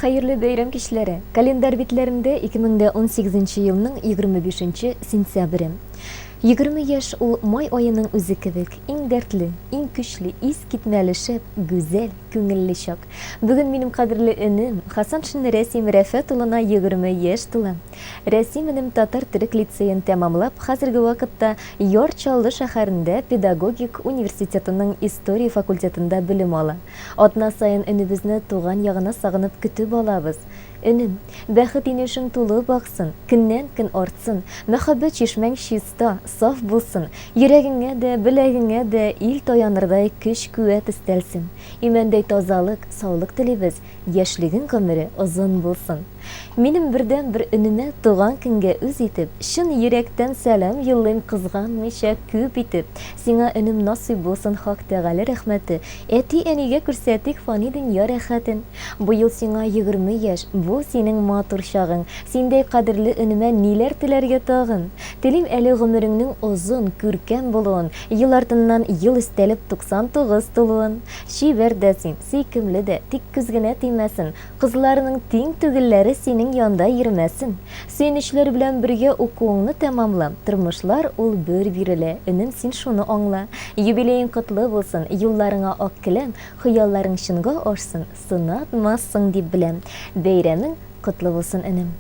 Hayırlı bayram kişilere. Kalender bitlerinde 2018 yılının 25 sentyabri. 20 yaş o may ayının özü kebek, iң dertli, iң küçlü, is gitmeli şep, güzel, köngülli şok. Bugün benim kadirli önüm, Hasan Şın Resim Refet olana 20 yaş tulam. Resim önüm Tatar Türk liseyin tamamlap, hazırgı vakitte Yorçallı şaharında Pedagogik Üniversitetinin История fakültetinde bilim ala. Atna sayın önümüzünü tuğan yağına sağınıp kütüp alabız. Önüm, bәхет инешің толы бақсын, күннен күн артсын, мәхәббәт чишмәң чиста, саф булсын, йөрәгеңә дә, беләгеңә дә ил таянырдай көч-куәт өстәлсен. Имәндәй тазалык, саулык телибез, яшьлегең гомере озын булсын. Минем бердән бер өнемә туган көнгә үз итеп, шын йөрәктән сәлам юллыйм кызганмыйча күп итеп. Сиңа өнем насыйп булсын Хак Тәгалә рәхмәте. Әти-әнигә күрсәтик фани дөнья рәхәтен. Бу ел сиңа 20 яшь. Бу синең матур чагың. Синдәй кадерле өнемә ниләр теләргә тагын. Телим әле гомереңнең озын, күркәм булуын, ел артыннан ел өстәлеп 99 тулуын. Шибәр дә син, сөйкемле дә, тик күз генә тимәсен. Кызларның тиң түгелләре синең янда йөрмәсен. Сөйнешләр белән бергә укуыңны тәмамла. Тормышлар ул бер бирелә. Өнем син шуны аңла. Юбилеең котлы булсын, юлларыңа ак келәм, хыялларың чынга ашсын, сынатмассың дип беләм. Бәйрәмең котлы булсын, өнем.